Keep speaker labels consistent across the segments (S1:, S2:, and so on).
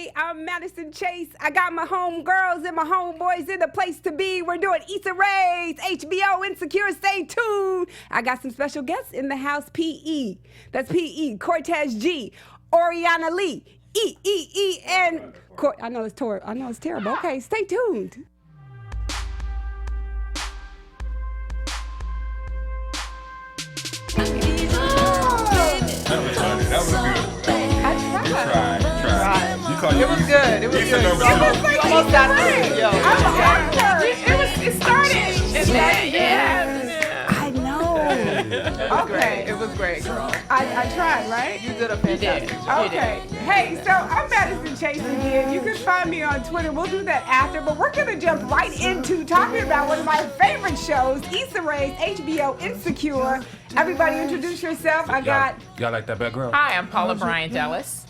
S1: everybody. I'm Madison Chase. I got my homegirls and my homeboys in the place to be. We're doing Issa Rae's HBO Insecure. Stay tuned. I got some special guests in the house. PE. That's PE. Cortez G. Oriana Lee. E. And I know it's terrible. Okay, stay tuned.
S2: That was good. You tried.
S3: It was good. It was good. You almost got through. It started. And then,
S1: I know.
S3: Okay. It was great, girl.
S1: I tried, right?
S3: You did a fantastic job.
S1: Okay. Hey, so I'm Madison Chase again. You can find me on Twitter. We'll do that after, but we're going to jump right into talking about one of my favorite shows, Issa Rae's HBO Insecure. Everybody introduce yourself.
S2: Y'all like that background?
S4: Hi, I'm Paula Bryant Ellis.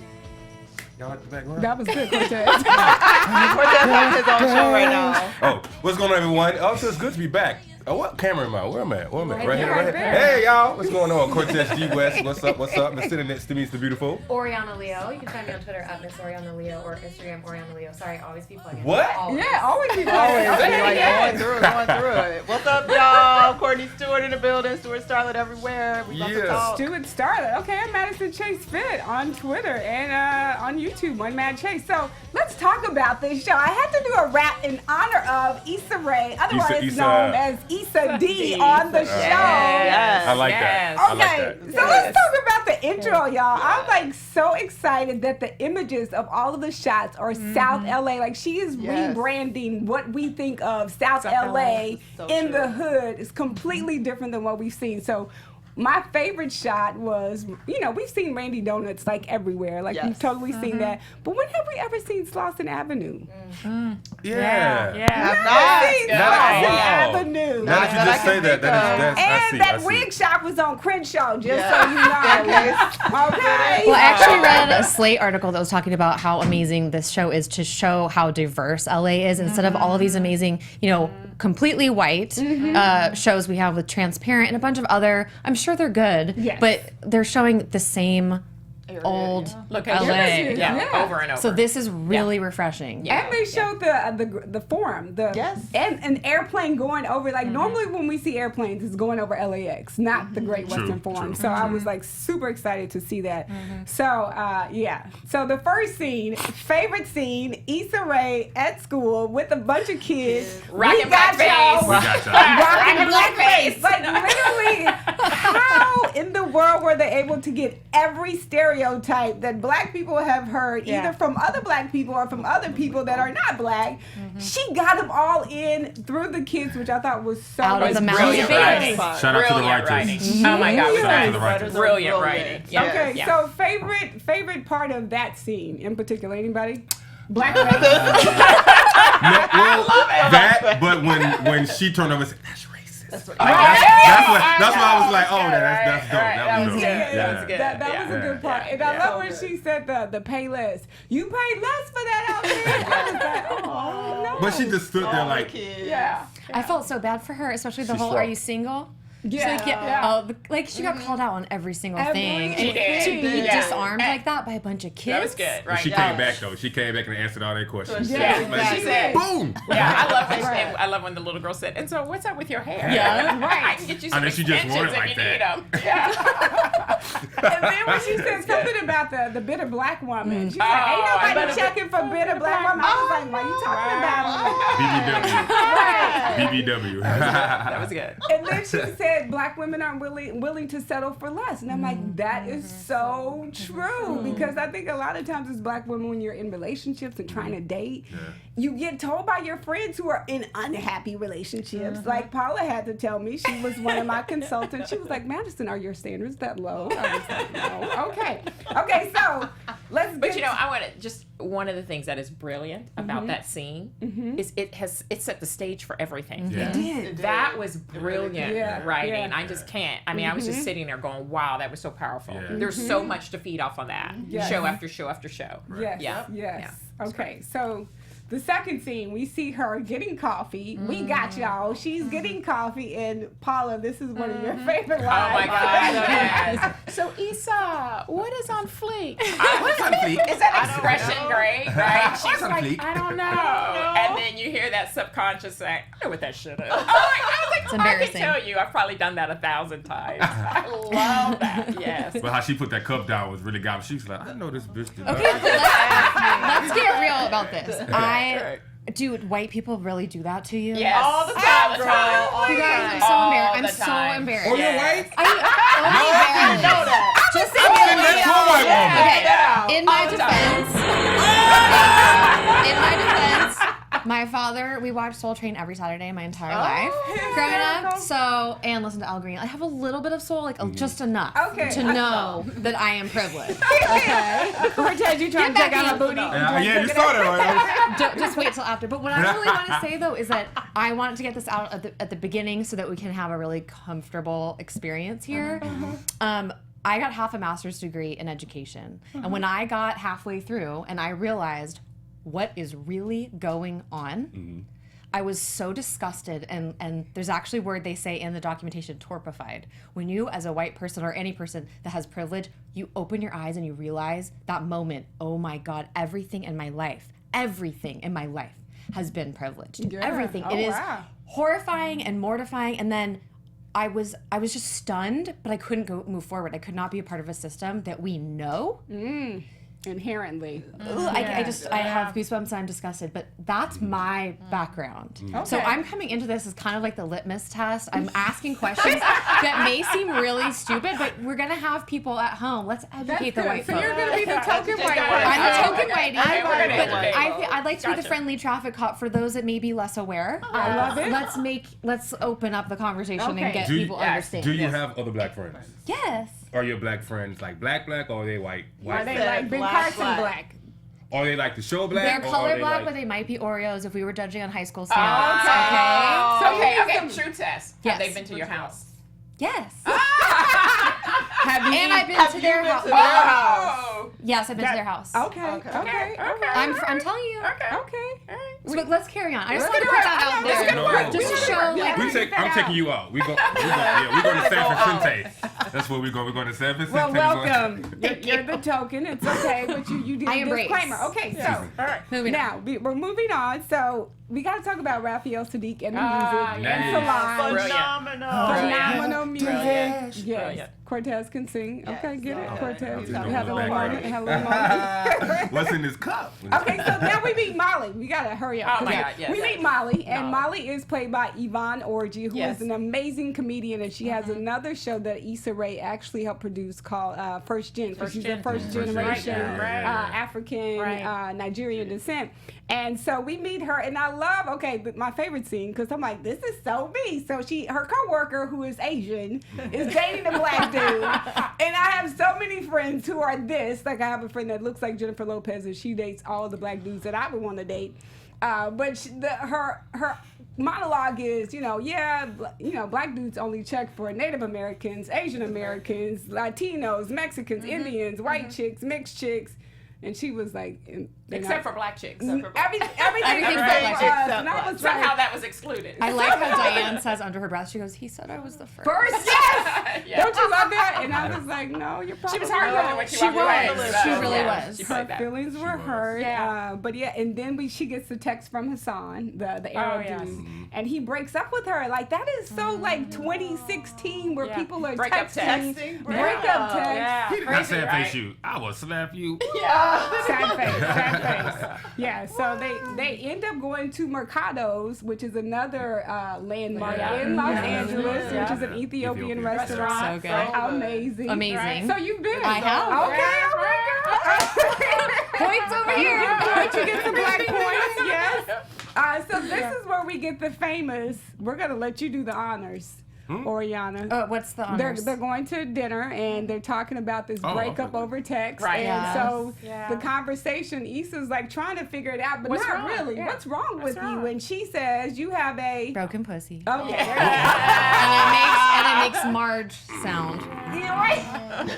S2: Y'all like the background?
S1: That was good, Cortez.
S3: Cortez has his own show right now.
S2: Oh, what's going on, everyone? Also, it's good to be back. Oh, what camera am I? Where am I? Right here.
S1: there.
S2: Hey, y'all. What's going on? Cortez G West. What's up? The sitting next to me is the beautiful.
S5: Oriana Leo. You can find me on Twitter at Miss Oriana Leo or Instagram Oriana Leo. Sorry, always be plugging.
S2: What?
S5: Always.
S1: Yeah, always be
S3: Always
S1: okay.
S3: like going through it. What's up, y'all? Courtney Stewart in the building. Stewart Starlet everywhere. We about to talk.
S1: Stewart Starlet. Okay, I'm Madison Chase Fit on Twitter and on YouTube, One Mad Chase. So let's talk about this show. I had to do a rap in honor of Issa Rae, otherwise
S2: Issa.
S1: known as Issa D on the show.
S3: Yes.
S2: I like that.
S4: Yes.
S2: I like
S1: Okay,
S2: that.
S1: so let's talk about the intro, y'all. I'm like so excited that the images of all of the shots are South LA. Like she is rebranding what we think of South LA
S3: So
S1: in
S3: true.
S1: the hood is completely different than what we've seen. So my favorite shot was, we've seen Randy Donuts like everywhere. Like we've totally seen that. But when have we ever seen Slauson Avenue?
S2: Yeah.
S1: Never seen
S2: Not at
S1: Slauson
S2: all.
S1: Avenue.
S2: Now that you just say that, that's I see.
S1: That wig shop was on Crenshaw, just so you know. Okay.
S5: Well, I actually read a Slate article that was talking about how amazing this show is to show how diverse LA is instead of all of these amazing, completely white shows we have with Transparent and a bunch of other, I'm sure they're good, but they're showing the same old
S4: Location.
S5: LA.
S1: Yeah.
S4: Over and over.
S5: So this is really refreshing.
S1: And they showed the forum, and an airplane going over. Like normally when we see airplanes, it's going over LAX, not the Great Western Forum. So I was like super excited to see that. So So the first scene, favorite scene, Issa Rae at school with a bunch of kids.
S4: Rocking blackface.
S2: We got y'all.
S1: Rocking blackface. Like literally, how in the world were they able to get every stereotype that black people have heard, either from other black people or from other people that are not black? She got them all in through the kids, which I thought was so
S5: Out of the mouths of
S4: Brilliant writing.
S5: babes.
S2: Shout out to the
S4: Brilliant
S2: writers.
S4: writing. Oh my God, was
S2: Shout out to
S4: that
S2: the writers.
S4: brilliant writing? Yeah.
S1: Okay,
S4: Yeah.
S1: so favorite part of that scene in particular, anybody? Blackface.
S2: That, but when she turned over and said, that's racist. That's what I was like, oh, that's dope. That was dope.
S4: That was good.
S1: That was a good part. And I love when she said the pay less. You paid less for that outfit. I was like, oh, no.
S2: But she just stood there like,
S1: Yeah.
S5: I felt so bad for her, especially the
S2: She's
S5: whole
S2: strong.
S5: "Are you single?"
S1: Yeah.
S5: She's like, she got called out on every single thing.
S4: She
S5: And
S4: did.
S5: to be
S4: Yeah.
S5: disarmed like that by a bunch of kids.
S4: That was good. Right.
S2: she came back though. She came back and answered all their questions.
S1: Yeah.
S4: But she said,
S2: Boom.
S4: yeah, I love when the little girl said, and so what's up with your hair?
S5: Yeah.
S4: I can get you some
S2: I know she just
S4: extensions
S2: wore it
S4: if
S2: like
S4: you need
S2: that.
S4: them. Yeah.
S1: And then when she said something about the bitter black woman, she's like, ain't
S4: I
S1: nobody
S4: better
S1: checking for bitter black woman. I was like, why you talking about her?
S2: BBW.
S4: That was good.
S1: And then she said black women aren't willing to settle for less. And I'm like, that is so true. Because I think a lot of times as black women, when you're in relationships and trying to date, you get told by your friends who are in unhappy relationships. Like Paula had to tell me, she was one of my consultants. She was like, Madison, are your standards that low? I was like, no. Okay, so let's
S4: But
S1: get
S4: I want to just, one of the things that is brilliant about that scene is it set the stage for everything.
S2: Yeah.
S1: It did.
S4: That was brilliant
S1: Yeah,
S4: writing.
S1: yeah.
S4: I just can't. I mean, I was just sitting there going, wow, that was so powerful.
S2: Yeah.
S4: There's so much to feed off on that.
S1: Yes.
S4: Show after show after show.
S1: Yes,
S4: Yeah.
S1: yes.
S4: Yeah.
S1: Okay, so The second scene, we see her getting coffee. We got y'all. She's getting coffee, and Paula, this is one of your favorite lines.
S4: Oh my God! Yes. So Issa, what is on fleek?
S2: What's on fleek?
S4: Is that expression great? Right? She's
S2: on
S4: like,
S2: fleek?
S4: I don't know. And then you hear that subconscious saying, I know what that shit is. I was like,
S5: It's
S4: I can
S5: embarrassing.
S4: tell you, I've probably done that 1,000 times. I love that. Yes.
S2: But how she put that cup down was really got me. She was like, I know this bitch.
S5: Okay, let's get real about this. Dude, white people really do that to you?
S4: Yes.
S3: All the time, girl. All
S5: You
S3: the
S5: guys,
S3: time.
S5: I'm so embarrassed.
S2: Oh, you're white?
S5: I know that. Just
S2: I'm sitting next to a white woman.
S5: Okay, in my
S4: All the
S5: defense, my father, we watched Soul Train every Saturday my entire life growing up. So, and listen to Al Green. I have a little bit of soul, like just enough to know that I am privileged. Okay.
S1: Cortez, you trying to check out her booty?
S2: Yeah, you saw that, right?
S5: Just wait till after. But what I really want to say though is that I wanted to get this out at the beginning so that we can have a really comfortable experience here. I got half a master's degree in education, and when I got halfway through and I realized what is really going on, I was so disgusted, and there's actually a word they say in the documentation, torpified. When you, as a white person or any person that has privilege, you open your eyes and you realize that moment, oh my God, everything in my life has been privileged.
S1: Yeah.
S5: Everything.
S1: Oh,
S5: it is
S1: wow.
S5: horrifying and mortifying, and then I was just stunned, but I couldn't move forward. I could not be a part of a system that we know.
S1: Inherently.
S5: I have goosebumps and I'm disgusted, but that's my background. So I'm coming into this as kind of like the litmus test. I'm asking questions that may seem really stupid, but we're gonna have people at home. Let's educate the white
S1: So
S5: folks.
S1: you're going to be the token white
S5: I'm
S1: person.
S5: a token whitey,
S4: Okay, we're gonna
S5: but
S4: educate.
S5: I'd like to be the
S4: Gotcha.
S5: friendly traffic cop for those that may be less aware.
S1: I love it.
S5: Let's open up the conversation
S1: Okay.
S5: and get
S2: Do you-
S5: people
S4: yes.
S5: understand.
S2: Do you have other black friends?
S5: Yes.
S2: Are your black friends like black, or are they white?
S1: Are they
S3: Black,
S1: like Ben
S3: black,
S1: Carson
S3: black.
S1: black?
S2: Are they like the show black?
S5: They're
S2: or
S5: color
S2: are they
S5: black,
S2: like...
S5: but they might be Oreos if we were judging on high school standards.
S4: Okay. True test.
S5: Yes.
S4: Have they been to your house?
S5: Yes.
S1: Have you?
S5: And I've been to their house.
S4: Oh.
S5: Yes, I've been to their house.
S1: Okay.
S5: I'm telling you.
S1: Okay.
S5: So let's carry on. I just
S4: Let's
S5: want to
S4: get
S5: put that out
S2: Let's
S5: there.
S2: get work.
S5: Just to show, like,
S2: I'm taking you out. We're going to San Vicente. That's where we're going. We're going to San Vicente.
S1: Well, welcome. You're the token. It's okay, but you did
S5: I
S1: a
S5: embrace.
S1: disclaimer. Okay, so
S5: moving on.
S1: now we're moving on. So we got to talk about Raphael Sadiq and the music.
S2: yes.
S1: It's
S4: Brilliant.
S1: phenomenal music.
S4: Brilliant.
S1: Yes.
S4: Brilliant.
S1: Cortez can sing. Okay, get it, Cortez.
S2: Yeah.
S1: You have a little moment.
S2: Yeah.
S1: Have a little moment.
S2: What's in this cup?
S1: Okay, so now we meet Molly. We gotta hurry up.
S4: Oh my
S1: 'cause
S4: God, yes.
S1: We meet Molly, and Molly is played by Yvonne Orji, who
S4: Yes.
S1: is an amazing comedian, and she has another show that Issa Rae actually helped produce called First Gen. She's a first generation
S2: Right.
S1: African Nigerian descent. And so we meet her, and I love my favorite scene because I'm like, this is so me. So her coworker who is Asian is dating a black dude, and I have so many friends who are this. Like I have a friend that looks like Jennifer Lopez, and she dates all the black dudes that I would want to date. But her monologue is, black dudes only check for Native Americans, Asian Americans, Latinos, Mexicans, Indians, white chicks, mixed chicks. And she was like,
S4: Except for black chicks.
S1: everything
S5: Everything
S1: except
S5: but
S1: for
S5: black
S1: us.
S3: chicks.
S1: And I was
S4: Somehow
S1: like,
S4: that was excluded.
S5: I like how Diane says under her breath, she goes, he said I was the first.
S1: first, yes!
S4: Yeah.
S1: Don't you love that? And I was like, no, you're probably
S4: She was hard
S1: right.
S4: when she
S5: She
S4: walked away.
S5: was.
S4: So,
S5: She really
S4: yeah,
S5: was.
S4: She
S1: Her
S4: played that.
S1: feelings were hurt.
S4: Yeah.
S1: But yeah, and then she gets the text from Hassan, the Arab
S4: yes.
S1: dude, and he breaks up with her. Like that is so like 2016 where
S4: Yeah.
S1: people are
S4: Break up
S1: texting.
S3: text.
S1: Break up text.
S4: Yeah.
S2: He did not
S4: Crazy,
S2: say
S4: right?
S2: face you. I will slap you.
S1: Sad face. Yeah, so they end up going to Mercado's, which is another landmark in Los Angeles, which is an Ethiopian restaurant.
S5: So good.
S1: Amazing.
S5: Amazing.
S1: So you've been.
S5: I have.
S1: Okay, all right, girl.
S5: Points over here.
S1: You get some black points, yes. So this is where we get the famous. We're gonna let you do the honors, Oriana.
S5: What's the honors?
S1: They're going to dinner and they're talking about this breakup
S2: okay.
S1: over text.
S4: Right.
S1: And
S5: Yes.
S1: so the conversation, Issa's like trying to figure it out, but
S4: What's
S1: not
S4: wrong?
S1: really.
S4: Yeah.
S1: What's wrong with
S4: wrong?
S1: you? And she says you have a
S5: broken pussy.
S1: okay.
S5: And then it makes Marge sound.
S1: Yeah, right.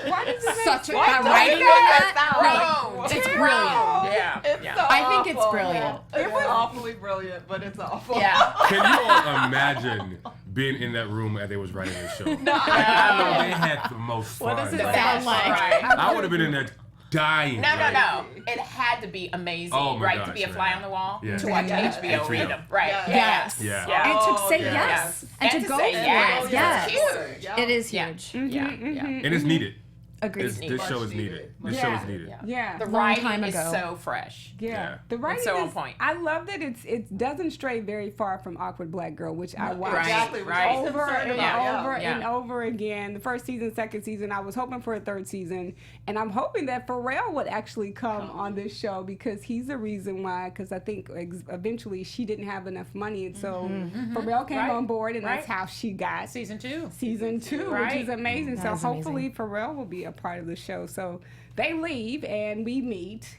S1: Why does it
S5: Such a
S1: why
S5: that
S1: does
S5: writing
S1: it
S5: on that.
S4: Wrong.
S5: It's brilliant.
S4: Yeah.
S3: It's
S4: yeah.
S3: so
S5: I think it's
S3: awful.
S5: brilliant.
S3: It's awfully brilliant, but it's awful.
S4: Yeah.
S2: Can you all imagine being in that room as they was writing the show? Like, I know they had the most fun.
S5: What does it
S2: Like,
S5: sound like?
S4: Right.
S2: I would have been in there dying.
S4: No.
S2: like,
S4: It had to be amazing,
S2: Oh my
S4: right? To
S2: gosh,
S4: be a
S2: man.
S4: fly on the wall,
S2: Yeah.
S4: to watch
S1: Yeah.
S4: HBO
S2: HBO.
S4: read them, right?
S3: Yes.
S2: Yeah.
S4: Yeah.
S1: And to say
S2: Yeah.
S1: yes.
S5: And to
S4: to
S5: go
S4: say
S5: for
S4: yes.
S5: it. Yes.
S4: It's
S3: Yeah.
S5: It is
S4: Yeah.
S5: huge.
S4: Yeah.
S2: And it's needed.
S5: Agreed.
S2: This show is needed. This show is needed.
S4: Yeah.
S1: Yeah.
S4: The
S5: Long
S4: writing
S5: time
S4: is
S5: ago.
S4: so fresh.
S1: Yeah, the writing
S4: so on
S1: is,
S4: point.
S1: I love that it doesn't stray very far from Awkward Black Girl, which I watched
S3: Exactly.
S4: Right.
S1: over and
S4: Yeah.
S1: over
S4: Yeah.
S1: and over again. The first season, second season, I was hoping for a third season, and I'm hoping that Pharrell would actually come on this show because he's the reason why. Because I think eventually she didn't have enough money, and so Pharrell came
S4: Right.
S1: on board, and that's
S4: Right.
S1: how she got
S4: Season 2.
S1: season 2,
S4: Right.
S1: which is amazing.
S5: That
S1: So
S5: is
S1: hopefully Pharrell will be a part of the show. So they leave and we meet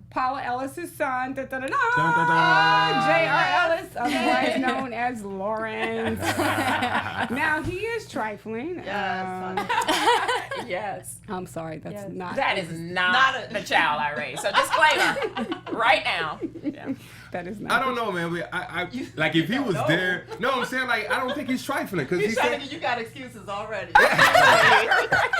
S1: Paula Ellis' son,
S2: Dun, dun, dun.
S1: J.R. Ellis, otherwise known as Lawrence. Now he is trifling.
S4: Yes.
S1: I'm sorry, that's not.
S4: That is not the child I raised. So disclaimer right now. Yeah.
S1: That is not.
S2: I don't know, man. I like if he was there. No, I'm saying like I don't think he's trifling because he
S3: He's trying
S2: said
S3: to get you got excuses already.
S2: I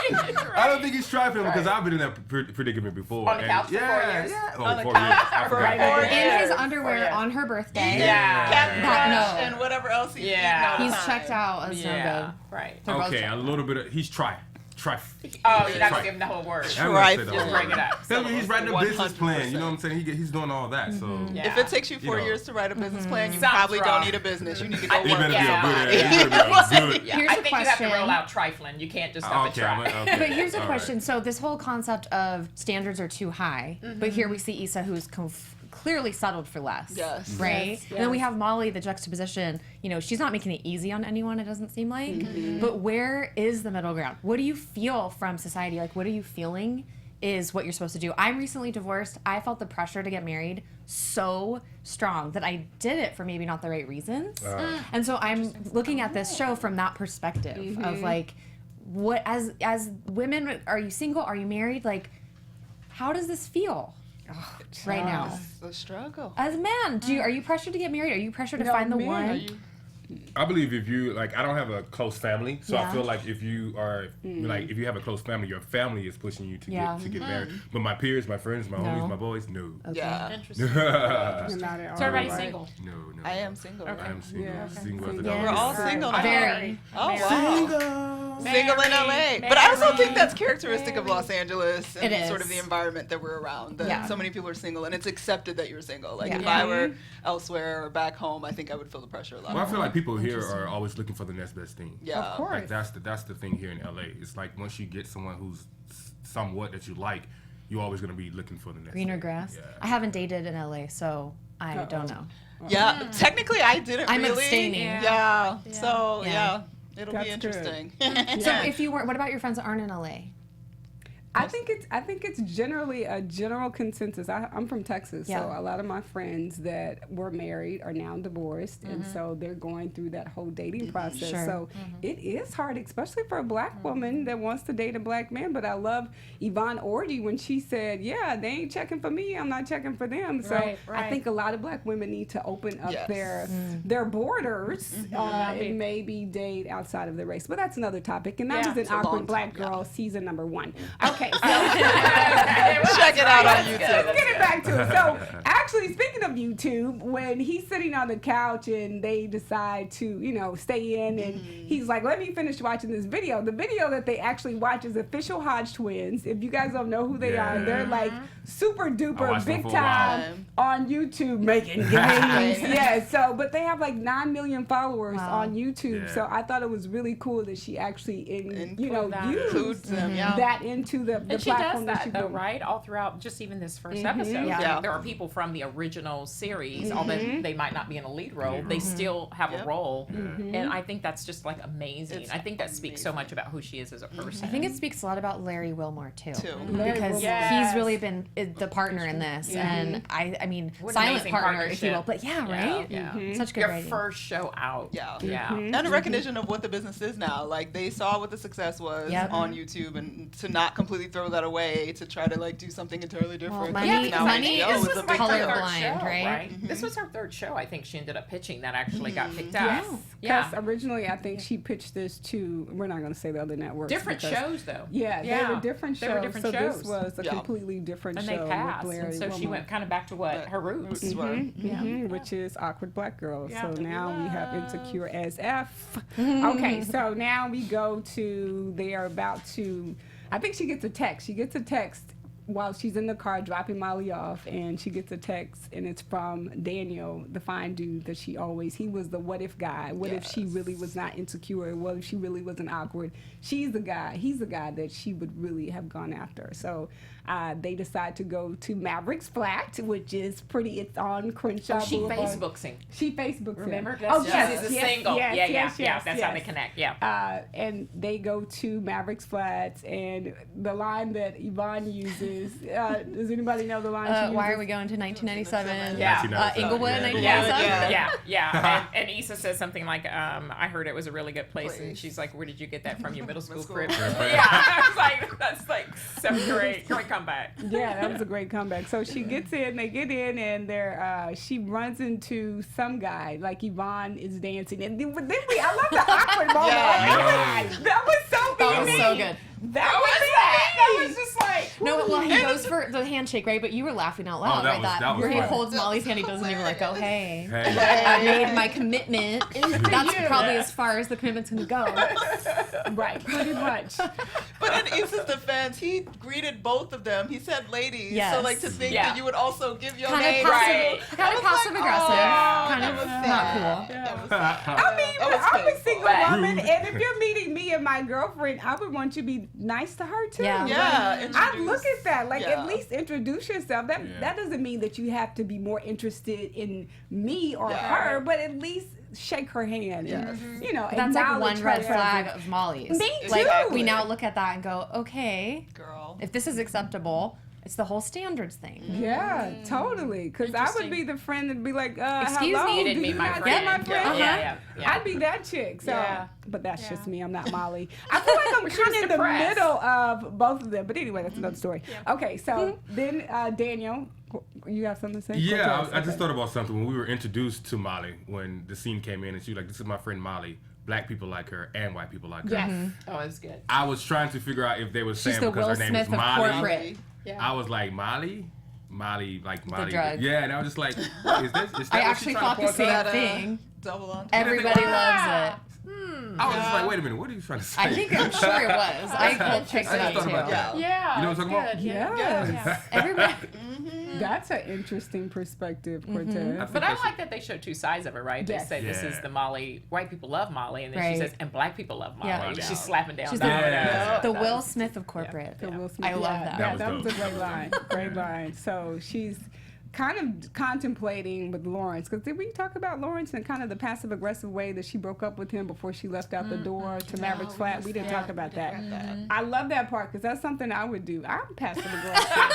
S2: don't think he's trifling because I've been in that predicament before.
S4: On the couch for 4 years.
S2: Yeah. Oh,
S3: On the
S2: 4 years.
S3: couch
S2: I
S3: for
S2: forgot.
S3: 4
S5: In
S3: years.
S5: his underwear
S4: Yeah.
S5: on her birthday.
S4: Yeah.
S3: Captain
S5: That-
S3: Crunch
S5: no.
S3: and whatever else he's
S4: Yeah.
S3: eating all the
S5: He's
S3: time.
S5: checked out as no
S4: Yeah. Right.
S5: They're both
S2: Okay, a
S5: checked.
S2: little bit of he's trif.
S4: Oh, you're not gonna give him the whole word.
S2: I'm gonna say the
S3: Trifling.
S2: whole
S4: Break
S2: word.
S4: it up.
S2: Tell me he's writing a business plan. You know what I'm
S3: 100%.
S2: saying? He's doing all that. So
S4: Yeah.
S3: If it takes you 4
S2: You know.
S3: years to write a business plan, you
S4: Something's
S3: probably
S4: wrong.
S3: don't need a business. You need to go
S4: I
S3: work.
S2: he better
S4: Yeah.
S2: be a good.
S4: Yeah.
S2: He better be a good.
S4: Yeah.
S5: Here's
S4: I
S5: a
S4: think you have to
S5: question.
S4: roll out trifling. You can't just stop
S2: Okay,
S4: at
S2: I'm
S4: trifling.
S2: okay.
S5: But here's a
S2: All right.
S5: question. So this whole concept of standards are too high, but here we see Issa who's clearly settled for less.
S3: Yes.
S5: Right?
S1: Yes,
S5: And then we
S1: yes.
S5: have Molly, the juxtaposition. You know, she's not making it easy on anyone, it doesn't seem like. But where is the middle ground? What do you feel from society? Like, what are you feeling is what you're supposed to do? I'm recently divorced. I felt the pressure to get married so strong that I did it for maybe not the right reasons. And so I'm looking at this show from that perspective of like, what as women, are you single? Are you married? Like, how does this feel right now?
S3: It's a struggle.
S5: As a man, are you pressured to get married? Are you pressured to
S1: No,
S5: find the
S1: men,
S5: one?
S1: are you-
S2: I believe if you like, I don't have a close family, so
S5: Yeah.
S2: I feel like if you are like, if you have a close family, your family is pushing you to
S5: Yeah.
S2: get married. But my peers, my friends, my
S5: No.
S2: homies, my boys, no,
S3: Yeah.
S4: Interesting.
S2: no,
S1: You're not at
S4: So everybody's
S1: all right.
S4: single.
S2: no.
S3: I am single.
S2: I am single.
S1: Yeah.
S2: Single as a
S1: Single.
S2: dog.
S3: We're all single now.
S5: Very.
S3: Oh, wow. Single in LA. But I also think that's characteristic of Los Angeles and
S5: It
S3: sort of
S5: is.
S3: the environment that we're around. That
S5: Yeah.
S3: so many people are single and it's accepted that you're single. Like
S5: Yeah.
S3: if I were elsewhere or back home, I think I would feel the pressure a lot
S2: Well, I
S3: more.
S2: feel like people here are always looking for the next best thing.
S3: Yeah.
S1: Of course.
S2: Like that's the thing here in LA. It's like once you get someone who's somewhat that you like, you're always gonna be looking for the next
S5: Greener
S2: thing.
S5: grass.
S2: Yeah.
S5: I haven't dated in LA, so I don't know.
S3: Yeah. Technically I didn't
S5: I'm
S3: really.
S5: abstaining.
S3: Yeah. So
S5: Yeah.
S3: yeah. It'll
S1: That's
S3: be
S1: good.
S3: interesting.
S5: So if you weren't, what about your friends that aren't in LA?
S1: I think it's generally a general consensus. I'm from Texas,
S5: Yeah.
S1: so a lot of my friends that were married are now divorced, and so they're going through that whole dating process.
S5: Sure.
S1: So it is hard, especially for a black woman that wants to date a black man. But I love Yvonne Orji when she said, "Yeah, they ain't checking for me. I'm not checking for them." So
S4: Right,
S1: I
S4: right.
S1: think a lot of black women need to open up
S3: Yes.
S1: their borders and maybe date outside of the race. But that's another topic, and that
S4: Yeah.
S1: was an
S3: It's a long
S1: Awkward Black
S3: time, yeah.
S1: Girl season number 1. Okay, so.
S3: Check it out on
S1: Let's
S3: YouTube.
S1: get it back to it. So, actually, speaking of YouTube, when he's sitting on the couch and they decide to, stay in, and he's like, "Let me finish watching this video." The video that they actually watch is Official Hodge Twins. If you guys don't know who they are, they're like super
S2: I
S1: duper
S2: watched them
S1: big
S2: for a
S1: time on YouTube making games. Yeah. So, but they have like 9 million followers on YouTube.
S2: Yeah.
S1: So I thought it was really cool that she actually
S3: Includes
S1: used
S3: them,
S1: that into the
S4: And she
S1: platform
S4: does
S1: she
S4: that though,
S1: built.
S4: right? All throughout just even this first episode.
S5: Yeah.
S4: There are people from from the original series, although they might not be in a lead role, they still have a role. And I think that's just like amazing. I think that speaks so much about who she is as a person.
S5: I think it speaks a lot about Larry Wilmore too,
S1: Larry
S5: because
S1: Wilmore.
S5: he's really been the partner in this, and I mean,
S4: What an
S5: silent
S4: amazing
S5: partner, if you will.
S4: partnership.
S5: But right,
S4: Yeah.
S5: such good
S4: Your
S5: writing.
S4: first show out.
S3: Yeah. And a recognition of what the business is now. Like, they saw what the success was on YouTube, and to not completely throw that away, to try to like do something entirely different.
S5: Well,
S3: Because now
S5: money
S3: HBO
S5: is
S3: is a big
S5: color
S3: deal.
S5: blind, right?
S4: This was her third show. I think she ended up pitching that actually got picked up.
S1: Yes.
S4: Yeah.
S1: Because originally I think she pitched this to, we're not going to say the other networks.
S4: Different
S1: because-
S4: shows though.
S1: Yeah, they were different shows.
S4: They were different
S1: so
S4: shows.
S1: this was a completely different
S4: And
S1: show.
S4: they passed.
S1: With
S4: And
S1: Larry
S4: so she
S1: Wilmore.
S4: went kind of back to what? Her roots.
S1: Which is Awkward Black Girl.
S4: Yeah.
S1: So now we have Insecure as F. Okay, so now we go to, they are about to, I think she gets a text. She gets a text while she's in the car dropping Molly off, and she gets a text, and it's from Daniel, the fine dude that he was the what if guy. What if she really was not insecure? What if she really wasn't awkward? He's the guy that she would really have gone after. So they decide to go to Maverick's flat, which is it's on Crenshaw
S4: She
S1: Boulevard.
S4: Facebooks.
S1: She Facebooks
S4: Remember?
S1: him.
S4: That's
S1: yes,
S4: she's a
S1: yes,
S4: single.
S1: yes,
S4: That's how
S1: yes.
S4: they connect. Yeah.
S1: And they go to Maverick's flats, and the line that Yvonne uses, does anybody know the line she uses?
S5: Why are we going to 1997?
S4: Yeah.
S5: Inglewood,
S2: Yeah.
S5: 1997.
S4: Yeah. And Issa says something like, I heard it was a really good place. And she's like, where did you get that from? Your middle school crib? Yeah. I was like, that's like so great. Great comeback.
S1: Yeah, that was a great comeback. So she gets in, they get in, and she runs into some guy, like Yvonne is dancing. And then I love the awkward moment. That was so
S5: That was so good.
S1: That was
S4: just like,
S5: No, well, he goes for the handshake, right? But you were laughing out loud,
S2: that
S5: right?
S2: was
S5: Where he
S2: funny.
S5: holds Molly's hand, he doesn't even like, oh, hey.
S2: Hey.
S5: I made my commitment. That's probably as far as the commitment's going to go.
S1: right, pretty much.
S3: But in Issa's defense, he greeted both of them. He said ladies.
S5: Yes.
S3: So, like, to think that you would also give your
S5: Kind
S3: name.
S5: of passive aggressive. Kind of not cool.
S1: I mean, I'm a single woman, and if you're meeting me and my girlfriend, I would want you to be nice to her too.
S5: Yeah.
S3: Yeah.
S1: I look at that. Like,
S3: Yeah.
S1: at least introduce yourself. That doesn't mean that you have to be more interested in me or her, but at least shake her hand. And, you know,
S5: That's like
S1: acknowledge
S5: one
S1: her
S5: red
S1: presence.
S5: flag of Molly's.
S1: Me
S5: Like,
S1: too.
S5: we now look at that and go, okay,
S3: Girl.
S5: if this is acceptable, it's the whole standards thing.
S1: Yeah, totally. Because I would be the friend that'd be like,
S5: Excuse
S1: hello,
S5: me?
S4: You didn't
S1: do
S4: meet
S1: you
S4: my
S1: not
S4: friend.
S1: get my friend?
S4: Yeah.
S1: I'd be that chick. So,
S4: Yeah.
S1: but that's just me. I'm not Molly. I feel like I'm
S4: she was
S1: kind of in the
S4: depressed.
S1: middle of both of them. But anyway, that's another story. Okay, so then Daniel, you have something to say?
S2: Yeah,
S1: Cortez,
S2: I just
S1: okay.
S2: thought about something when we were introduced to Molly, when the scene came in and she was like, this is my friend Molly. Black people like her and white people like her.
S1: Yes.
S4: Oh, it's good.
S2: I was trying to figure out if they were
S5: She's
S2: saying
S5: the
S2: because
S5: Will
S2: her name
S5: Smith
S2: is
S5: of
S2: Molly.
S5: corporate.
S2: I was like, Molly, like Molly.
S5: drug.
S2: Yeah, and I was just like, what is this? Is that
S5: I
S2: what
S5: actually
S2: she's trying
S5: thought
S2: to
S5: the
S2: point
S5: same
S2: out?
S5: thing.
S3: Double on.
S5: Everybody loves it.
S2: I was just like, wait a minute, what are you trying to say?
S5: I think I'm sure it was. I picked it
S2: I
S5: up
S2: just thought about
S5: too.
S2: that.
S4: Yeah.
S2: You know what I'm talking about?
S1: Yes.
S5: Everybody.
S1: That's an interesting perspective, Cortez.
S4: But I like that they show two sides of it, right? They
S1: Yes.
S4: say this is
S2: Yeah.
S4: the Molly, white people love Molly, and then
S5: Right.
S4: she says, and black people love Molly.
S5: Yeah.
S4: She's slapping down
S5: She's
S4: dominoes.
S5: the Will Smith of corporate.
S1: The Will Smith.
S5: I love that.
S1: Yeah,
S2: That
S1: that
S2: was
S1: was a
S2: dope.
S1: great line. Great line. So she's kind of contemplating with Lawrence, because did we talk about Lawrence and kind of the passive aggressive way that she broke up with him before she left out the door to Maverick's flat? We didn't talk about that. I love that part because that's something I would do. I'm passive aggressive.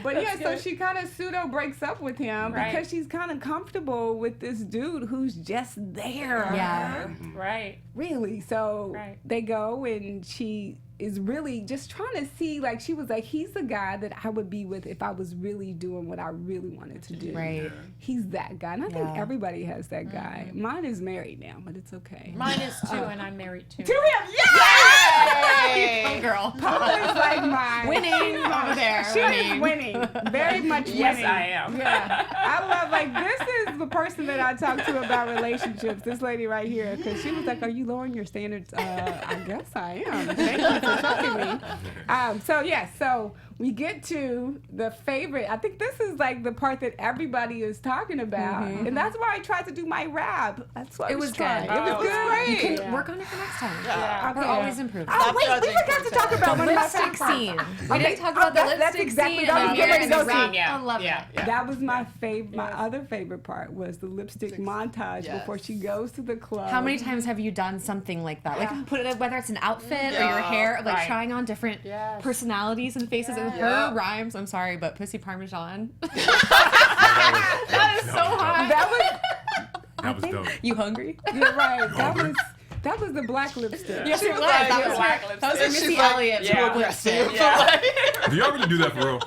S1: But yeah, so she kind of pseudo breaks up with him because she's kind of comfortable with this dude who's just there.
S5: Yeah.
S4: Right.
S1: Really. So
S4: Right.
S1: they go, and she is really just trying to see, like, she was like, he's the guy that I would be with if I was really doing what I really wanted to do.
S5: Right.
S1: He's that guy. And I think
S5: Yeah.
S1: everybody has that guy. Mine is married now, but it's okay.
S4: Mine is too, and I'm married too.
S1: To him, yes!
S5: Oh, girl.
S1: Paula's like mine.
S5: Winning over there.
S1: She is winning. Very much winning.
S4: Yes, I am.
S1: Yeah. I love, like, this is the person that I talk to about relationships, this lady right here, because she was like, are you lowering your standards? I guess I am. Thank you for talking to me. So we get to the favorite. I think this is like the part that everybody is talking about, and that's why I tried to do my rap. That's what
S5: It was good.
S1: It was good.
S5: You can work on it for next time.
S3: Yeah.
S5: We're always improving.
S1: Oh wait, we forgot to talk about
S5: The
S1: one of my
S5: lipstick
S1: favorite
S5: scene.
S1: parts.
S5: We didn't talk about the
S1: that's
S5: lipstick
S1: exactly
S5: scene.
S1: what I was
S5: and
S1: getting ready to go
S5: the rap.
S1: to.
S4: Yeah.
S5: I love
S4: Yeah.
S5: that.
S1: That was my favorite. My other favorite part was the lipstick montage
S3: Yes.
S1: before she goes to the club.
S5: How many times have you done something like that? Like put it, whether it's an outfit or your
S3: Yeah.
S5: hair, like
S4: Right.
S5: trying on different personalities and faces. And her rhymes. I'm sorry, but pussy parmesan. That is so hot.
S2: That was dope.
S5: You hungry?
S1: You're right. That was the black lipstick.
S5: Yes, it was.
S3: like,
S5: That was
S4: black
S5: her. That was her
S3: She's
S5: Missy
S3: like,
S5: Elliott.
S3: too aggressive.
S4: Yeah.
S2: Do y'all really do that for real?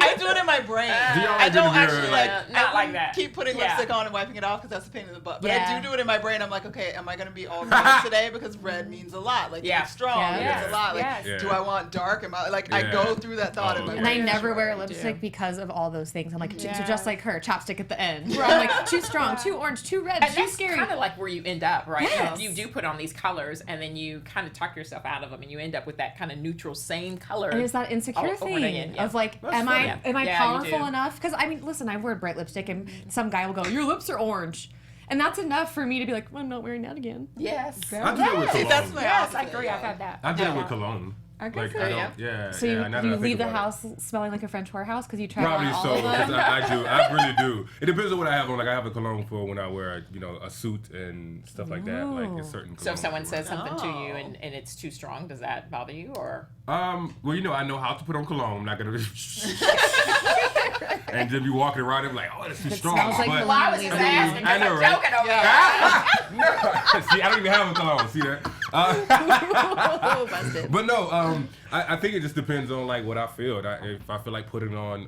S3: I do it in my brain.
S2: Do y'all
S3: I don't
S2: do it in your,
S3: actually
S2: like-
S4: not
S3: I
S4: like
S3: wouldn't
S4: that.
S3: keep putting
S4: Yeah.
S3: lipstick on and wiping it off because that's a pain in the butt. But
S5: Yeah.
S3: I do it in my brain. I'm like, okay, am I gonna be all red today because red means a lot. Like
S4: Yeah.
S3: it's strong,
S5: Yeah.
S3: it means a lot. Like,
S4: Yes.
S2: Yeah.
S3: do I want dark? Am I like I
S2: Yeah.
S3: go through that thought in my
S5: And
S3: brain.
S5: I never
S3: Sure.
S5: wear lipstick because of all those things. I'm like, so
S4: Yeah.
S5: just like her, chapstick at the end. Where I'm like, too strong, too orange, too red,
S4: And
S5: too
S4: that's
S5: scary.
S4: kind of like where you end up, right?
S5: Yes.
S4: You do put on these colors, and then you kind of talk yourself out of them, and you end up with that kind of neutral, same color.
S5: It is that insecure
S4: over and
S5: thing
S4: again, yeah.
S5: of like,
S2: That's
S5: am
S2: funny.
S5: I am I
S4: Yeah, you
S5: powerful
S4: do.
S5: enough? Because I mean, listen, I wear bright lipstick, and some guy will go, "Your lips are orange," and that's enough for me to be like, well, I'm not wearing that again.
S4: Yes.
S2: I do that with
S3: See,
S2: cologne.
S3: that's my
S4: Yes,
S3: opposite.
S4: I agree. I've had that.
S2: I do that with cologne.
S1: I guess
S2: Like,
S1: so,
S2: I
S4: yeah.
S2: don't, yeah.
S5: So
S2: yeah,
S5: you
S2: now that I think
S5: leave the
S2: about it.
S5: house smelling like a French warehouse because you try
S2: Probably
S5: on all
S2: so,
S5: of them.
S2: because I do. I really do. It depends on what I have on. Like I have a cologne for when I wear, a suit and stuff like that. Like a certain.
S4: So if
S2: cologne
S4: someone
S2: for
S4: says something to you
S3: Oh.
S4: and it's too strong, does that bother you or?
S2: Well, I know how to put on cologne. I'm not gonna. And then you walking around and be like, oh, that's too strong.
S5: smells like
S2: but,
S5: cologne.
S4: Well, I was just asking
S2: I
S4: because
S2: know,
S4: I'm
S2: right?
S4: joking over
S3: Yeah.
S2: See, I don't even have a cologne. See that?
S5: Oh, busted.
S2: But no, I think it just depends on like what I feel. If I feel like putting on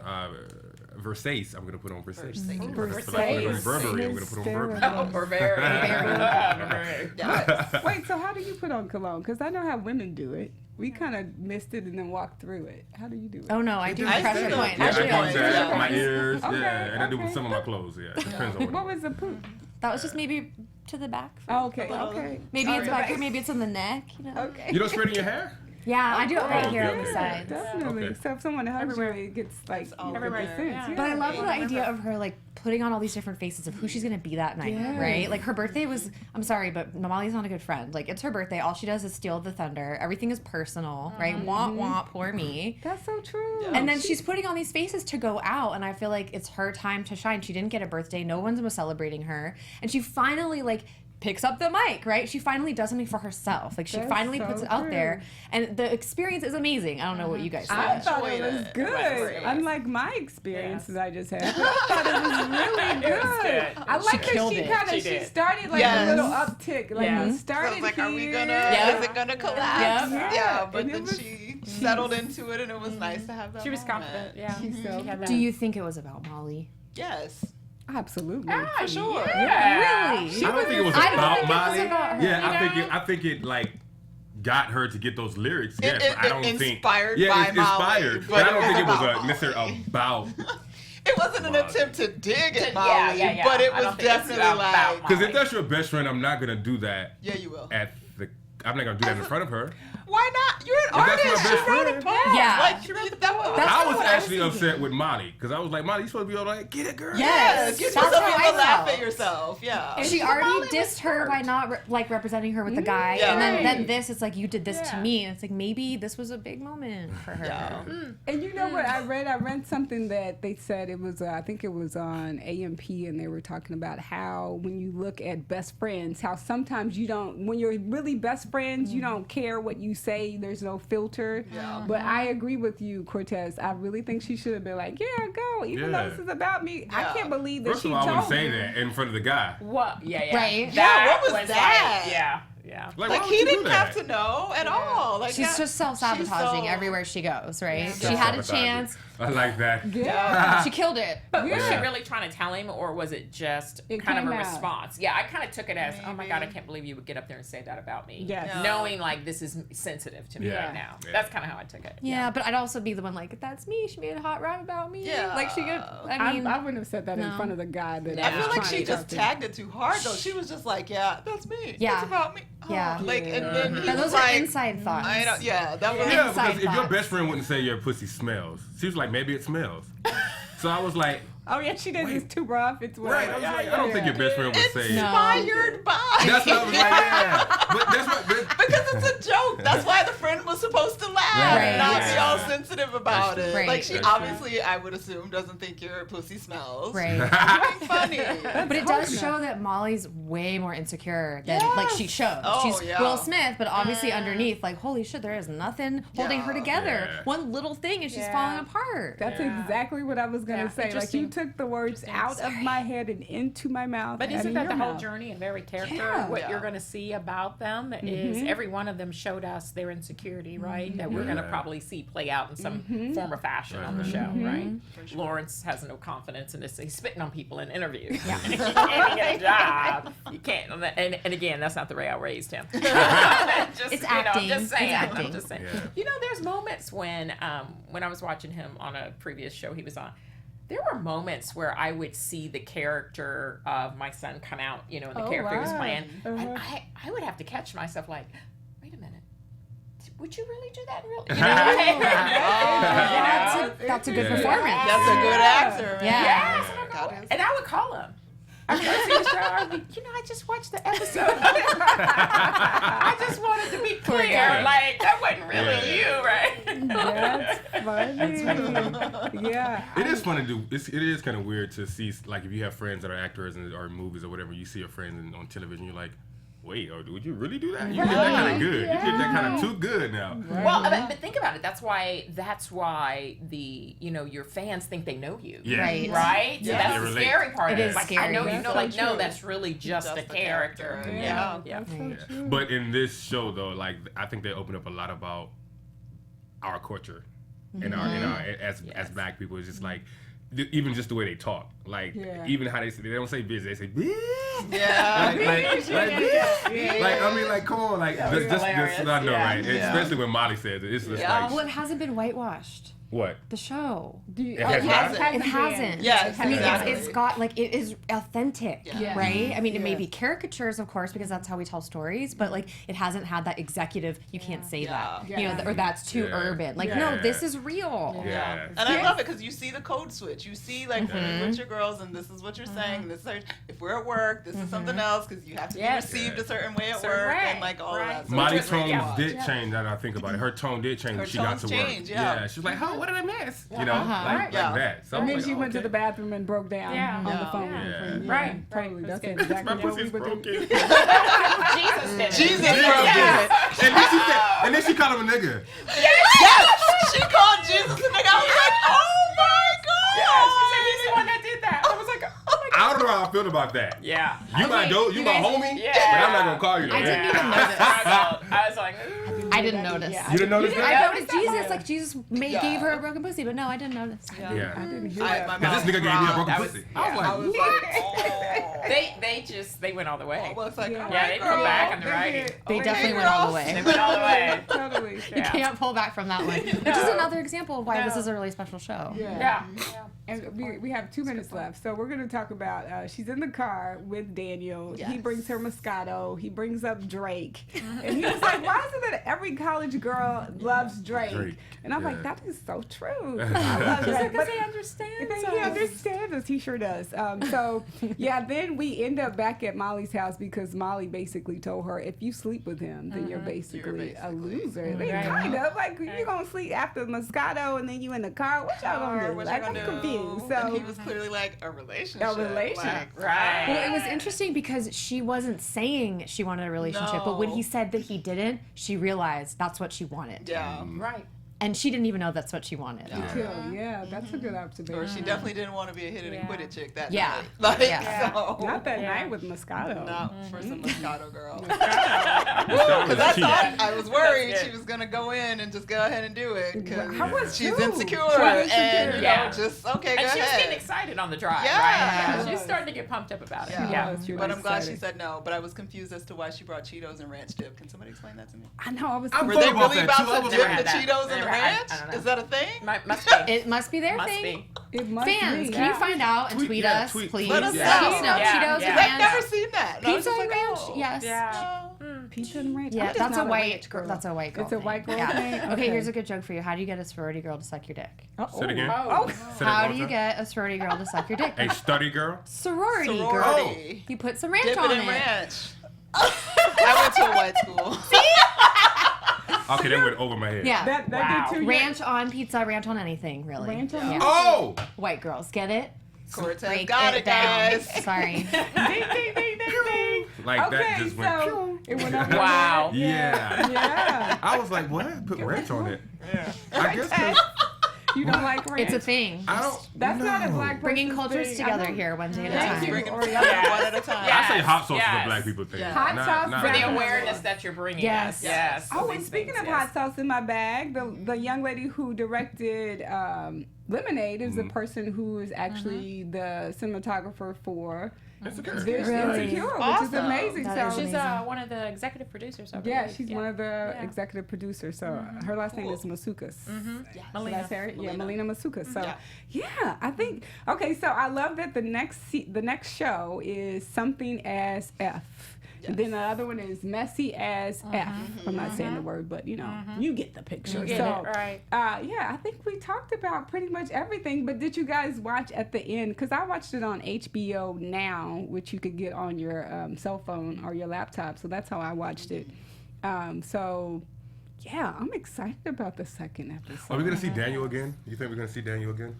S2: Versace, I'm gonna put on Versace. If I feel like putting on Burberry, I'm gonna put on Burberry.
S4: Oh, Burberry.
S3: Yes.
S1: Wait, so how do you put on cologne? Because I know how women do it. We kind of missed it and then walked through it. How do you do it?
S5: Oh no, I do
S3: I
S5: pressure
S3: still-
S5: point.
S2: Yeah, I
S3: Pressure
S2: do
S3: points,
S2: that.
S3: yeah.
S2: My ears,
S1: Okay,
S2: yeah, and I do with
S1: okay.
S2: some of my clothes. Yeah, it depends on
S1: What was the poop?
S5: That was just maybe to the back.
S1: Oh, okay, okay.
S5: Maybe it's back here, maybe it's on the neck.
S1: Okay.
S2: You don't spray it in your hair?
S5: Yeah, I do it right
S2: Oh,
S5: here
S2: okay,
S5: on the
S2: okay.
S5: sides.
S1: Definitely.
S2: Okay.
S1: So if someone hugs you, it gets like
S3: all
S1: you get the
S3: everywhere,
S1: sense.
S3: yeah.
S5: But I love the idea of her like putting on all these different faces of who she's gonna be that night,
S1: Yes.
S5: right? Like her birthday was. I'm sorry, but Molly's not a good friend. Like it's her birthday. All she does is steal the thunder. Everything is personal, right? Womp womp, poor me.
S1: That's so true.
S5: And then she's putting on these faces to go out, and I feel like it's her time to shine. She didn't get a birthday. No one was celebrating her, and she finally like picks up the mic, right? She finally does something for herself. Like she
S1: That's
S5: finally
S1: so
S5: puts it out
S1: true.
S5: there, and the experience is amazing. I don't know what you guys
S1: I
S5: thought.
S1: thought it
S3: enjoyed
S1: was
S3: it.
S1: good.
S3: Right.
S1: Unlike my experiences I just had. I thought it was really good.
S4: was good.
S1: I like that
S5: killed
S1: she
S5: it.
S1: kind
S4: She
S1: of she
S4: did.
S1: started like
S3: Yes.
S1: a little uptick. Like
S4: Yeah.
S1: it
S3: So
S1: started
S3: it's like, are we
S1: here.
S3: gonna?
S5: Yeah.
S3: Is it gonna collapse?
S5: Yeah.
S3: Yeah, but
S1: And it
S3: then
S1: was-
S3: she settled into it, and it was nice to have that.
S4: She was
S3: moment.
S4: confident. Yeah.
S1: So
S4: She had that.
S5: Do you think it was about Molly?
S3: Yes,
S1: Absolutely.
S3: for sure.
S4: Yeah.
S5: Really?
S2: I don't think it was
S5: I don't
S2: about
S5: think it was
S2: Molly.
S5: about her,
S2: Yeah, I think it like got her to get those lyrics.
S3: It-
S2: Yes,
S3: it-
S2: I don't
S3: it
S2: think
S3: inspired
S2: yeah,
S3: by
S2: it's
S3: Molly,
S2: inspired,
S3: but
S2: I don't
S3: it
S2: think it
S3: was
S2: was
S3: about
S2: necessarily about.
S3: It wasn't an
S2: Molly.
S3: attempt to dig at Molly,
S4: yeah.
S3: but it
S4: I
S3: was
S4: don't think it's
S3: definitely
S4: about
S3: like,
S2: Because
S4: Molly.
S2: if that's your best friend, I'm not gonna do that
S3: yeah, you will.
S2: I'm not gonna do that in front of her.
S3: Why not? You're an
S2: If that's my
S3: artist.
S2: best
S3: She wrote a
S2: friend.
S3: poem.
S5: Yeah.
S3: Like, you wrote that was.
S5: That's
S2: I
S5: kinda
S2: was
S5: what I was
S2: actually
S5: thinking.
S2: upset with Molly because I was like, Molly, you supposed to be all like, get it, girl.
S5: Yes.
S3: You're
S5: That's
S3: supposed to
S5: how
S3: be
S5: I
S3: able to laugh
S5: felt.
S3: at yourself. Yeah.
S5: She already dissed her by not representing her with the guy,
S3: Yeah.
S5: and then
S1: Right.
S5: this, it's like you did this to
S1: Yeah.
S5: me, and it's like maybe this was a big moment for her.
S3: Yeah.
S1: And you know what I read? I read something that they said it was, I think it was on AMP, and they were talking about how when you look at best friends, how sometimes you don't, when you're really best friends, you don't care what you say. There's no filter.
S3: Yeah.
S1: But I agree with you, Cortez. I really think she should have been like, yeah, go, even though
S2: Yeah.
S1: this is about me. I
S3: Yeah.
S1: can't believe that
S2: First
S1: she
S2: of all, I
S1: told
S2: wouldn't say
S1: me.
S2: that in front of the guy.
S4: What? Yeah.
S5: Right.
S3: Yeah, what was that?
S4: Like, yeah.
S2: Like,
S3: Like
S2: why would
S3: he
S2: you do
S3: didn't have
S2: that?
S3: to know at all. Like
S5: She's
S3: that-
S5: just self-sabotaging
S3: she's so-
S5: everywhere she goes, right?
S3: Yeah.
S5: She had a
S2: Self-sabotaging.
S5: chance.
S2: I like that.
S1: Yeah.
S5: She killed it.
S4: But was she
S2: Yeah.
S4: really trying to tell him, or was it just
S1: It
S4: kind of a
S1: came out.
S4: response? Yeah, I kind of took it as, oh my God, I
S3: Maybe.
S4: can't believe you would get up there and say that about me.
S1: Yes.
S3: Yeah.
S4: Knowing like this is sensitive to me
S2: Yeah.
S4: right now.
S2: Yeah.
S4: That's kind of how I took it.
S5: Yeah, but I'd also be the one like, that's me. She made a hot rap about me.
S3: Yeah.
S5: Like she could.
S1: I wouldn't have said that in
S5: No.
S1: front of the guy that
S4: Yeah.
S3: I feel like
S1: was
S3: she
S1: trying to
S3: just
S1: talk to.
S3: tagged it too hard though. She was just like, yeah, that's me.
S5: Yeah.
S3: It's about me.
S5: Yeah.
S3: Like, and then he
S5: Now,
S3: was
S5: those are
S3: like,
S5: inside thoughts.
S3: I don't, yeah, that was
S2: Yeah,
S5: Inside
S2: because if your
S5: thoughts.
S2: best friend wouldn't say your pussy smells, she was like, maybe it smells. So I was like,
S1: Oh yeah, she does. It's too rough. It's
S2: right. I was like, I don't think your best friend would say.
S3: inspired by.
S2: That's what I was like, yeah. But that's what.
S3: Because it's a joke. That's why the friend was supposed to laugh and not be all sensitive about it.
S5: Right.
S3: Like she
S2: That's
S3: obviously, I would assume, doesn't think your pussy smells.
S5: Right.
S3: Being funny.
S5: But it does show that Molly's way more insecure than like she shows.
S3: Oh,
S5: She's
S3: yeah.
S5: Will Smith, but obviously underneath, like, holy shit, there is nothing holding her together.
S2: Yeah.
S5: One little thing and she's falling apart.
S1: That's exactly what I was gonna say. Like you
S4: Interesting.
S1: took the words out of my head and into my mouth.
S4: But
S1: and
S4: isn't
S1: in
S4: that
S1: your
S4: the whole
S1: mouth.
S4: journey of every character?
S1: Yeah.
S4: What
S3: Yeah.
S4: you're going to see about them is every one of them showed us their insecurity, right? That we're going to probably see play out in some form or fashion on the show, right? Lawrence has no confidence in this. He's spitting on people in interviews. Yeah. And he can't get a job. You can't. And again, that's not the way I raised him. Just,
S5: It's
S4: I'm
S5: acting.
S4: just saying.
S5: It's acting.
S4: I'm just saying.
S2: Yeah.
S4: You know, there's moments when I was watching him on a previous show he was on, there were moments where I would see the character of my son come out, you know, and the character he was playing, and I would have to catch myself like, wait a minute, would you really do that in real? You know,
S5: That's a good
S2: Yeah.
S5: performance.
S3: That's a good actor, man.
S5: Yeah.
S3: God,
S4: and I would call him. After I see the show, I'd be, I just watched the episode. I just wanted to be clear, like that wasn't really you, right?
S1: That's funny. Yeah.
S2: It is fun to do. It is kind of weird to see, like, if you have friends that are actors or in movies or whatever, you see your friends on television, you're like, wait, would you really do that? You did that kind of good. You did that kind of too good now.
S4: Well, but think about it. That's why the your fans think they know you.
S2: Yeah.
S5: Right.
S4: Right? So
S3: Yeah.
S4: that's
S2: They
S4: the
S2: relate.
S4: scary part.
S5: It
S4: of
S5: is
S4: like, I
S5: scary.
S4: know you
S1: That's
S4: know,
S1: so
S4: like, no,
S1: true.
S4: that's really just a character.
S3: Yeah.
S4: Yeah.
S2: Yeah. But in this show, though, like, I think they open up a lot about our culture and our as black people. It's just like, even just the way they talk, like even how they don't say bitch, they say bitch.
S3: Yeah.
S2: Like I mean, like, come on, like just I know, right?
S3: Yeah.
S2: Especially when Molly says it, it's just
S3: Yeah.
S5: Well,
S2: like
S5: it hasn't been whitewashed.
S2: what?
S5: The show.
S2: It has not?
S5: It hasn't.
S3: Yes,
S5: I mean,
S3: exactly.
S5: it's got, like, it is authentic,
S3: Yeah.
S5: right? I mean, it may be caricatures, of course, because that's how we tell stories, but, like, it hasn't had that executive, you can't say that, you know, or that's too urban. Like, no, this is real.
S2: Yeah.
S3: And I love it because you see the code switch. You see, like, with your girls, and this is what you're saying. This is if we're at work, this is something else because you have to be received a certain way at work and like all that. So
S2: Molly's
S3: it's really
S2: tone
S3: good.
S2: did change. Now that I think about it, her tone did change when she got to
S3: tones
S2: work.
S3: changed, yeah.
S2: She's like, "Oh, what did I miss?" You know, like
S3: Yeah.
S2: that. So I
S1: And
S2: was
S1: then
S2: like,
S1: she
S2: oh,
S1: went to
S2: okay.
S1: the bathroom and broke down on the phone.
S2: Yeah.
S4: Right.
S1: Totally. That's
S4: good.
S1: exactly
S2: My
S1: what we
S2: pussy's
S1: would do.
S2: broken.
S4: Jesus did it.
S3: Jesus broke it.
S2: And then she called him a nigga.
S3: Yes! She called Jesus a nigga. I was like, oh my God!
S4: Yeah, she said he's the one that did that. I was like, oh my God.
S2: I don't know how I feel about that.
S4: Yeah.
S2: You my homie,
S4: Yeah.
S2: but I'm not gonna call you that.
S5: I didn't even notice.
S4: I was like, ooh.
S5: I didn't notice.
S2: You didn't notice
S5: I
S2: that?
S5: noticed Jesus, like, Jesus gave her a broken pussy, but no, I didn't notice.
S2: Yeah.
S1: I didn't hear
S3: My
S1: that.
S3: mouth
S2: Because this nigga gave me a broken
S4: That was-
S2: pussy.
S4: yeah.
S3: I was like, oh.
S4: They went all the way.
S3: I was like,
S1: Yeah.
S3: all
S4: Yeah,
S3: right,
S4: they
S3: girl.
S4: put back on the writing.
S5: They
S3: Okay,
S5: definitely went all the
S3: girls.
S4: They
S5: way.
S4: went all the way.
S1: Totally.
S5: You
S4: Yeah.
S5: can't pull back from that one. Which is another example of why this is a really special show.
S4: Yeah.
S1: And we have 2 minutes left, so we're going to talk about. She's in the car with Daniel. He
S3: Yes.
S1: brings her Moscato. He brings up Drake, and he was like, "Why is it that every college girl loves Drake?" And I'm like, "That is so true." I love Drake,
S4: Because he understands us.
S1: He understands us. He sure does. So yeah, then we end up back at Molly's house because Molly basically told her, "If you sleep with him, then you're basically a loser." They kind of like you gonna sleep after Moscato and then you in the car. What y'all gonna do?
S3: What
S1: Like,
S3: y'all
S1: I'm
S3: gonna
S1: confused.
S3: do?
S1: So
S3: And he was clearly like a relationship. Like,
S4: Right.
S5: Well, it was interesting because she wasn't saying she wanted a relationship, but when he said that he didn't, she realized that's what she wanted.
S3: Yeah.
S4: Right.
S5: And she didn't even know that's what she wanted.
S1: yeah, that's a good observation.
S3: Or she definitely didn't want to be a hit it and quit it chick that
S5: Yeah.
S3: night. Like,
S5: Yeah.
S3: so.
S1: Not that night with Moscato.
S3: Not for some Moscato girl.
S2: That
S3: Because I
S2: was cheap.
S3: thought, I was worried
S4: That's
S3: she
S4: good.
S3: was going to go in and just go ahead and do it.
S1: How
S3: Because
S1: was
S3: she's
S1: you?
S3: insecure.
S1: She's
S3: And, you
S4: Yeah.
S3: know, just, okay, go
S4: And she was getting
S3: ahead.
S4: excited on the drive,
S3: Yeah.
S4: right? She was starting to get pumped up about it.
S3: Yeah.
S4: Yeah.
S1: She was
S3: But I'm glad she
S1: excited.
S3: said no. But I was confused as to why she brought Cheetos and ranch dip. Can somebody explain that to me?
S1: I know. I was.
S2: I'm
S3: Were
S2: thought
S3: they
S2: about
S3: really
S2: that, too. I
S3: about
S2: was
S3: to dip
S2: like-
S3: the
S4: Never had that.
S3: Cheetos in the
S4: Never had-
S3: ranch?
S4: I don't know.
S3: Is that a thing?
S4: Must be.
S5: It must be their
S4: Must
S5: thing.
S4: be.
S1: It must
S5: Fans,
S1: be.
S5: can you find out and
S2: Tweet-
S5: tweet
S2: yeah,
S5: us,
S2: tweet-
S5: please?
S3: Let us
S2: Yeah.
S3: know.
S5: Let us know.
S4: Yeah,
S5: Cheetos
S4: yeah.
S5: and
S3: I've
S5: ranch.
S3: never seen that. And I was
S5: Pizza
S3: just
S5: and
S3: like,
S5: ranch,
S3: oh.
S5: yes.
S4: Yeah.
S1: Pizza and ranch.
S5: Yeah,
S1: I'm just
S5: that's a
S1: not
S5: white
S1: ranch
S5: girl. That's a white girl.
S1: It's a
S5: thing.
S1: white girl
S5: Yeah.
S1: thing?
S5: Okay,
S1: Okay.
S5: here's a good joke for you. How do you get a sorority girl to suck your dick?
S2: Say it again.
S1: Oh.
S2: Say that
S5: How
S2: one
S5: do you
S2: time.
S5: get a sorority girl to suck your dick?
S2: A study girl?
S5: Sorority girl.
S3: Sorority.
S5: You put some ranch
S3: Dip
S5: on
S3: it
S5: it.
S3: in ranch. I went to a white school.
S2: Okay, that went over my head.
S5: Yeah.
S1: That
S4: Wow.
S1: did too.
S5: Ranch on pizza, ranch on anything, really.
S1: Ranch on
S5: Yeah.
S2: Oh!
S5: White girls, get it?
S3: Cortez
S5: Break
S3: got it,
S5: down.
S3: guys.
S5: Sorry.
S1: Ding, ding, ding, ding, ding.
S2: Like
S1: Okay,
S2: that just went.
S1: so it went over.
S4: Wow.
S1: your head.
S2: Yeah.
S1: Yeah.
S2: I was like, what? Put ranch on it.
S3: Yeah.
S2: I guess 'cause
S1: You don't like ranch?
S5: It's a thing.
S2: I don't.
S1: That's not a
S2: know.
S1: black
S5: Bringing
S1: person's
S5: cultures
S1: thing.
S5: together
S1: I know.
S5: here one day at a
S1: Thank
S5: time.
S1: you.
S3: Bringing
S1: Oriana.
S3: Oriana one at a time.
S2: I say hot sauce is
S4: Yes.
S2: a black people thing.
S3: Yeah.
S1: Hot sauce
S4: For the
S1: Yeah.
S4: awareness that you're bringing.
S5: Yes.
S4: Yes.
S1: Oh,
S4: These
S1: and speaking
S4: things,
S1: of
S4: yes.
S1: hot sauce in my bag, the young lady who directed Lemonade is the person who is actually the cinematographer for
S2: Insecurities.
S1: this
S5: Really?
S1: Insecure, which is
S3: Awesome.
S1: amazing.
S5: That is
S1: So
S4: She's one of the executive producers. I
S1: yeah,
S4: believe.
S1: she's one of the executive producers. So her last name is Matsoukas. Did I
S4: Melina.
S1: say it? Yeah, Melina Matsoukas. So
S3: Yeah.
S1: yeah, I think okay. So I love that the next show is something as F. And then the other one is messy as F. I'm not saying the word, but you know, you get the picture.
S4: You get
S1: so,
S4: it, right.
S1: yeah, I think we talked about pretty much everything. But did you guys watch at the end? Because I watched it on HBO Now, which you could get on your cell phone or your laptop. So that's how I watched it. So yeah, I'm excited about the second episode.
S2: Are we gonna see Daniel again? You think we're gonna see Daniel again?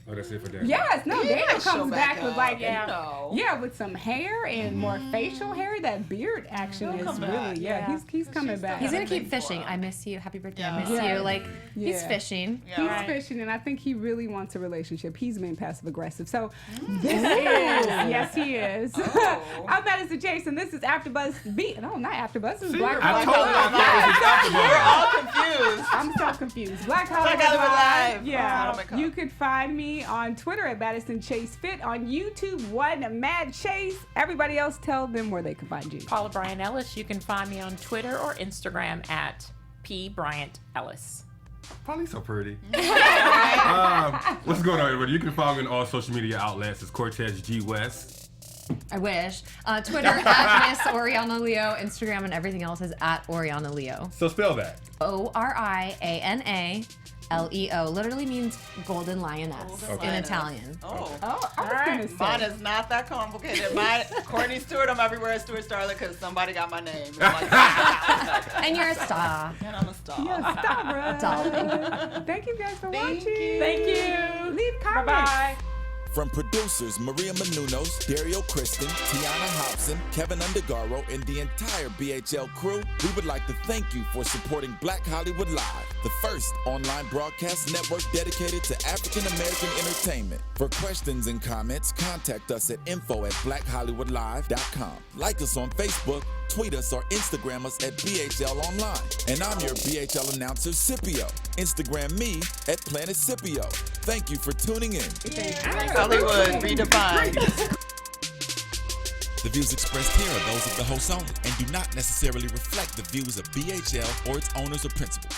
S2: Oh, that's it for Daniel.
S1: Yes, no,
S3: He
S1: Daniel
S3: might show
S1: comes back with
S3: up,
S1: like
S3: you know.
S1: yeah, with some hair and more facial hair. That beard action
S3: He'll
S1: is
S3: come
S1: really
S3: back.
S1: he's coming
S3: She's
S1: back.
S5: He's
S3: still
S5: gonna keep
S3: Anything for
S5: fishing.
S3: him.
S5: I miss you. Happy birthday.
S3: Yeah.
S5: I miss
S1: Yeah.
S5: you. Like he's
S1: Yeah.
S5: fishing.
S3: Yeah.
S1: He's
S4: Right.
S1: fishing, and I think he really wants a relationship. He's being passive aggressive. So this is yes, he is.
S3: Oh.
S1: I'm Madison Jason. This is AfterBuzz B. No, not AfterBuzz. This is Black
S2: I
S1: Hollywood
S2: told you
S1: Live.
S2: I thought
S3: We're all confused.
S1: I'm so confused. Black Hollywood
S3: Hollywood
S1: Live.
S3: Live.
S1: Yeah.
S3: Oh my God.
S1: You could find me on Twitter at Madison Chase Fit, on YouTube, One Mad Chase. Everybody else, tell them where they can find you.
S4: Paula Bryan Ellis. You can find me on Twitter or Instagram at P Bryant Ellis.
S2: Probably so pretty. What's going on, everybody? You can follow me on all social media outlets. It's Cortez G West.
S5: I wish. Twitter at Miss Oriana Leo. Instagram and everything else is at Oriana Leo.
S2: So spell that.
S5: ORIANA LEO. Literally means golden lioness
S3: Golden
S5: in
S3: lioness.
S5: Italian.
S3: Oh.
S1: Oh, I was
S4: All right.
S1: gonna say.
S3: Mine is not that complicated. Mine, Courtney Stewart, I'm everywhere, Stewart Starlet, because somebody got my name. It's like,
S5: And you're a star.
S3: and I'm a star.
S1: Yeah, stop, bro.
S5: Darling.
S1: Thank you guys for
S3: Thank
S1: watching.
S3: you.
S4: Thank you.
S1: Leave comments.
S4: Bye-bye.
S6: From producers Maria Menounos, Dario Kristen, Tiana Hobson, Kevin Undergaro, and the entire BHL crew, we would like to thank you for supporting Black Hollywood Live, the first online broadcast network dedicated to African American entertainment. For questions and comments, contact us at info@blackhollywoodlive.com. Like us on Facebook, tweet us, or Instagram us at BHL Online. And I'm your BHL announcer, Scipio. Instagram me at Planet Scipio. Thank you for tuning in.
S3: Hollywood redefined.
S6: The views expressed here are those of the host only and do not necessarily reflect the views of BHL or its owners or principals.